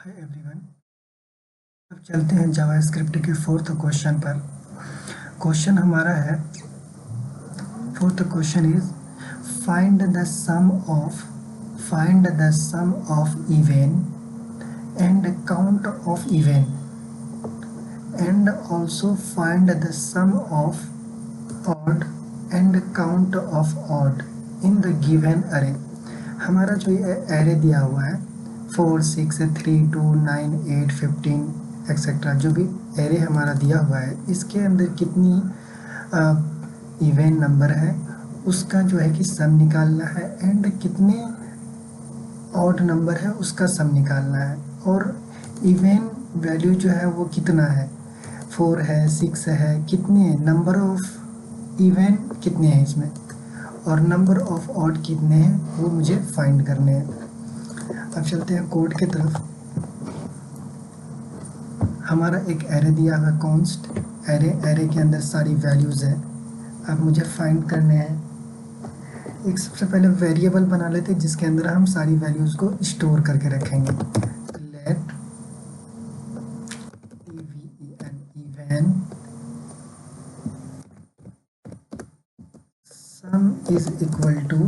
Hi everyone. अब चलते हैं जावास्क्रिप्ट के फोर्थ क्वेश्चन पर। क्वेश्चन हमारा है, fourth question is find the sum of even and count of even and also find the sum of odd and count of odd in the given array. हमारा जो ये array दिया हुआ है 4, 6, 3, 2, 9, 8, 15 etcetera, जो भी एरे हमारा दिया हुआ है इसके अंदर कितनी इवन नंबर है उसका जो है कि सम निकालना है, एंड कितने ऑड नंबर है उसका सम निकालना है। और इवन वैल्यू जो है वो कितना है, 4 है, 6 है, कितने नंबर ऑफ इवन कितने हैं इसमें, और नंबर ऑफ ऑड कितने हैं वो मुझे फाइंड करने हैं। अब चलते हैं कोड की तरफ। हमारा एक एरे दिया हुआ है कॉन्स्ट एरे के अंदर सारी वैल्यूज़ हैं। अब मुझे फाइंड करने हैं। एक सबसे पहले वेरिएबल बना लेते हैं जिसके अंदर हम सारी वैल्यूज़ को स्टोर करके रखेंगे। Let even sum is equal to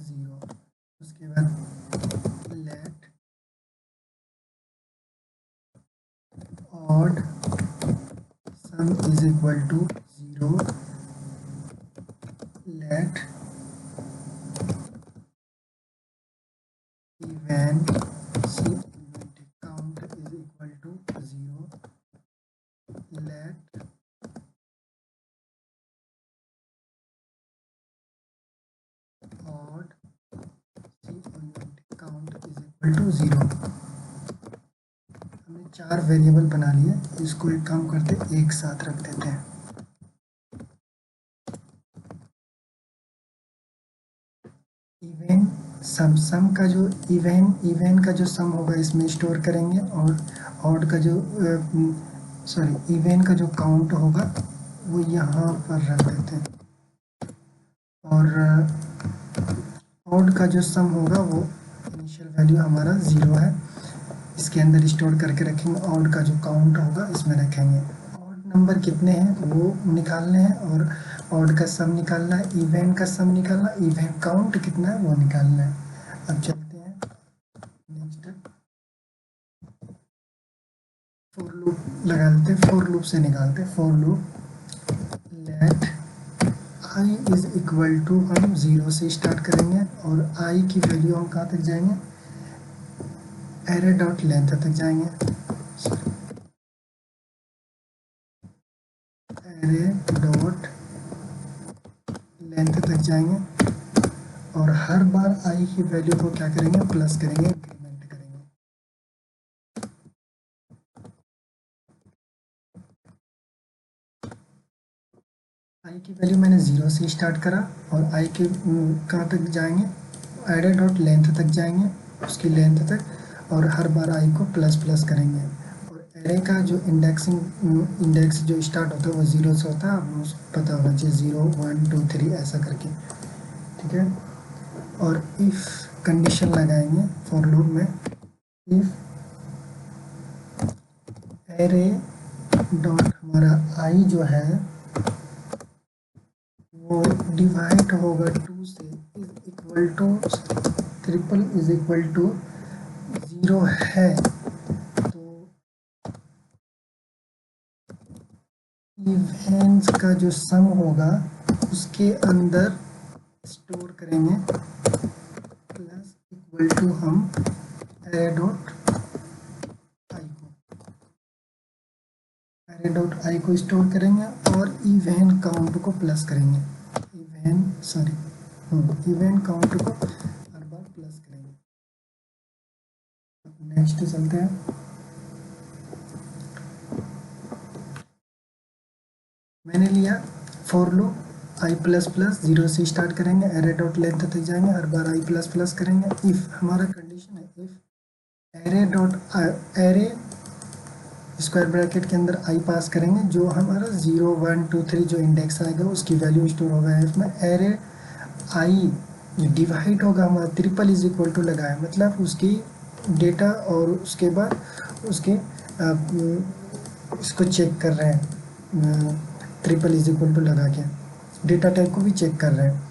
0। उसके बाद let odd sum is equal to 0। Let even count is equal to 0. Let odd count is equal to 0। हमने 4 वेरिएबल बना लिए, इसको एक काम करते एक साथ रख देते हैं। इवन सम का जो इवन का जो सम होगा इसमें स्टोर करेंगे, और ऑड का जो इवन का जो काउंट होगा वो यहाँ पर रख देते हैं, और ऑड का जो सम होगा वो इनिशियल वैल्यू हमारा 0 है, इसके अंदर स्टोर करके रखेंगे। ऑड का जो काउंट होगा इसमें रखेंगे। ऑड नंबर कितने हैं वो निकालने हैं, और ऑड का सम निकालना है, इवन का सम निकालना है, इवन काउंट कितना है वो निकालना है। अब चलते हैं नेक्स्ट, फॉर लूप लगा लेते हैं। फॉर लूप से निकालते हैं। For loop let i is equal to, हम 0 से स्टार्ट करेंगे और आई की वैल्यू हम कहाँ तक जाएंगे, एरे डॉट लेंथ तक जाएंगे। एरे डॉट लेंथ तक जाएंगे, और हर बार आई की वैल्यू को क्या करेंगे, प्लस करेंगे, इंक्रीमेंट करेंगे। आई की वैल्यू मैंने 0 से स्टार्ट करा, और आई के कहाँ तक जाएंगे, एरे डॉट लेंथ तक जाएंगे, उसकी लेंथ तक, और हर बार आई को प्लस प्लस करेंगे। और एरे का जो इंडेक्स जो स्टार्ट होता है वो 0 से होता है, आपको पता होना चाहिए, 0, 1, 2, 3 ऐसा करके, ठीक है। और इफ कंडीशन लगाएंगे फॉर लूप में, इफ एरे डॉट हमारा आई जो है वो डिवाइड होगा 2 से, is equal to triple is equal to 0 है, तो इवेंट्स का जो सम होगा उसके अंदर स्टोर करेंगे, प्लस इक्वल टू हम एरे डॉट आई को स्टोर करेंगे, और इवेंट काउंट को प्लस करेंगे। इवेंट काउंट को हर बार प्लस करेंगे। नेक्स्ट चलते हैं। मैंने लिया for loop I plus plus, 0 से स्टार्ट करेंगे, एरे डॉट लेंथ तक जाएंगे, हर बार आई प्लस प्लस करेंगे। इफ हमारा कंडीशन है, if array dot array square bracket के अंदर आई पास करेंगे, जो हमारा 0, 1, 2, 3 जो इंडेक्स आएगा उसकी वैल्यू स्टोर होगा इसमें। एरे आई डिवाइड होगा हमारा, ट्रिपल इज इक्वल टू लगाया, मतलब उसकी डेटा और उसके बाद उसके इसको चेक कर रहे हैं, ट्रिपल इज इक्वल टू लगा के डेटा टाइप को भी चेक कर रहे हैं।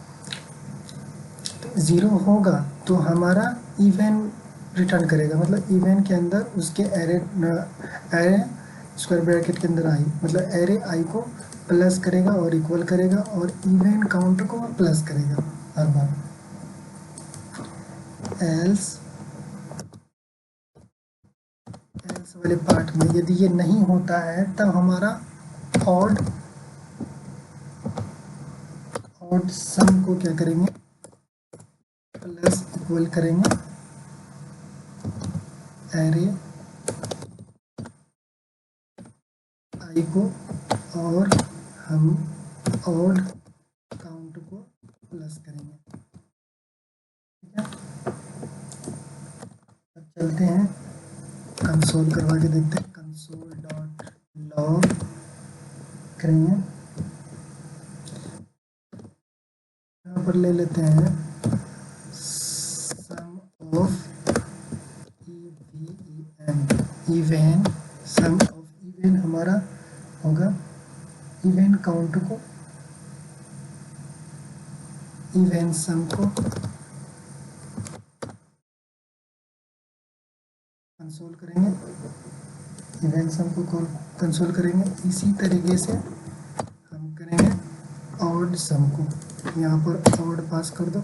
तो 0 होगा तो हमारा इवन रिटर्न करेगा, मतलब इवन के अंदर उसके एरे स्क्वायर ब्रैकेट के अंदर आई, मतलब एरे आई को प्लस करेगा और इक्वल करेगा और इवन काउंट को प्लस करेगा हर बार। एल्स वाले पार्ट में यदि ये नहीं होता है तब हमारा ऑड सम को क्या करेंगे, प्लस इक्वल करेंगे एरे आई को और हम ऑड काउंट को प्लस करेंगे। ठीक है, अब चलते हैं कंसोल करवा के देखते हैं। कंसोल डॉट लॉग करेंगे, यहाँ पर ले लेते हैं sum of even, sum of even हमारा होगा इवेन काउंट को इवेन सम को कंसोल करेंगे, इवेन सम को कंसोल करेंगे। इसी तरीके से हम करेंगे ऑड सम को, यहाँ पर ऑड पास कर दो,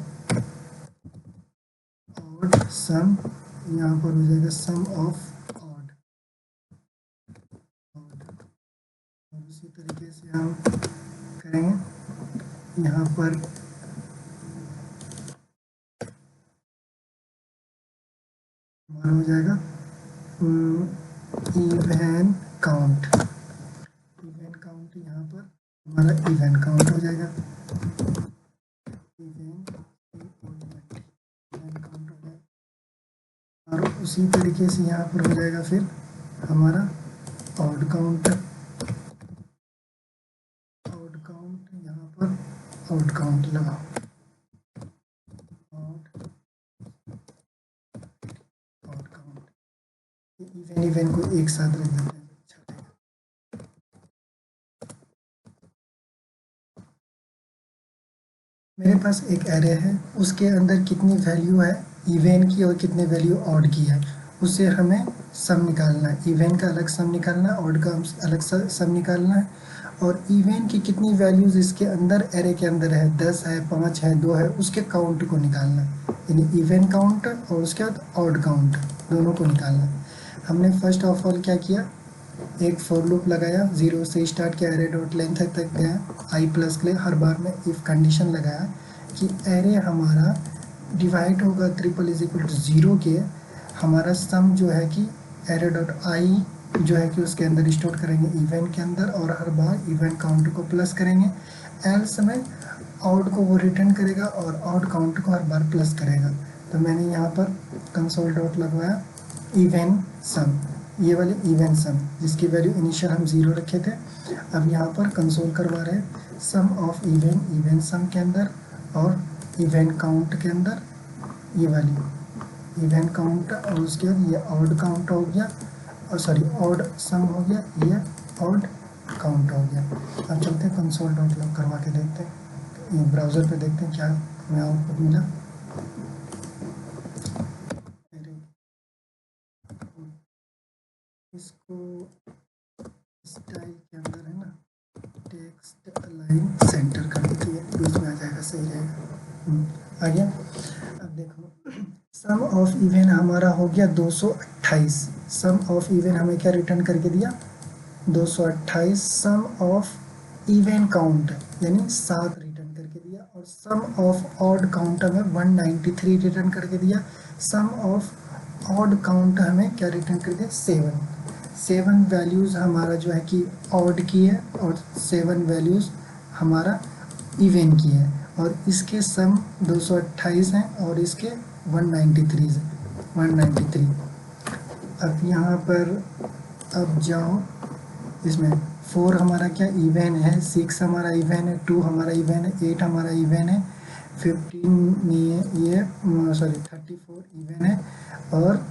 ऑड सम यहाँ पर हो जाएगा सम ऑफ ऑड, और उसी तरीके से हम करेंगे यहाँ पर हमारा हो जाएगा इवन काउंट, यहाँ पर हमारा इवन काउंट हो जाएगा, इवन काउंट हो जाएगा। और उसी तरीके से यहाँ पर हो जाएगा फिर हमारा ऑड काउंट, यहाँ पर ऑड काउंट लगाओ, ऑड काउंट, इवन को एक साथ रख देते हैं। मेरे पास एक एरे है, उसके अंदर कितनी वैल्यू है इवन की और कितने वैल्यू ऑड की है, उससे हमें सम निकालना है। इवन का अलग सम निकालना है, ऑड का अलग सम निकालना है, और इवन की कितनी वैल्यूज इसके अंदर एरे के अंदर है, 10 है, 5 है, 2 है, उसके काउंट को निकालना है, यानी इवन काउंट और उसके बाद ऑड काउंट दोनों को निकालना है। हमने फर्स्ट ऑफ ऑल क्या किया, एक फॉर लूप लगाया, 0 से स्टार्ट किया, एरे डॉट लेंथ तक गया, आई प्लस के लिए हर बार में इफ कंडीशन लगाया कि एरे हमारा डिवाइड होगा ट्रिपल इज इक्वल टू 0 के, हमारा सम जो है कि एरे डॉट आई जो है कि उसके अंदर स्टोर करेंगे इवेंट के अंदर, और हर बार इवेंट काउंट को प्लस करेंगे। एल्स में ऑड को वो रिटर्न करेगा और ऑड काउंट को हर बार प्लस करेगा। तो मैंने यहाँ पर कंसोल डॉट लगवाया इवेंट सम, ये वाले इवेंट सम जिसकी वैल्यू इनिशियल हम 0 रखे थे। अब यहाँ पर कंसोल करवा रहे हैं सम ऑफ इवेंट सम के अंदर और इवेंट काउंट के अंदर ये वाली इवेंट काउंट, और उसके बाद ये ऑड काउंट हो गया, और सॉरी ऑड सम हो गया, ये ऑड काउंट हो गया। अब चलते हैं कंसोल डॉट लॉग करवा के देखते हैं, ये ब्राउज़र पे देखते हैं क्या हमें आउटपुट मिला। इसको स्टाइल के अंदर है ना, टेक्स्ट अलाइन सेंटर कर देते हैं, बीच में आ जाएगा, सही रहेगा। आ गया। अब देखो सम ऑफ इवन हमारा हो गया 228, सम ऑफ इवन हमें क्या रिटर्न करके दिया 228, सम ऑफ इवन काउंट यानी 7 रिटर्न करके दिया, और सम ऑफ ऑड काउंट हमें 193 रिटर्न करके दिया, सम ऑफ ऑड काउंट हमें क्या रिटर्न कर दिया 7 वैल्यूज़ हमारा जो है कि ऑड की है और 7 वैल्यूज़ हमारा इवन की है, और इसके सम 228 हैं और इसके 193 है, 193। अब यहाँ पर अब जाओ, इसमें 4 हमारा क्या इवन है, 6 हमारा इवन है, 2 हमारा इवन है, 8 हमारा इवन है, 15 नहीं है, ये सॉरी 34 इवन है, और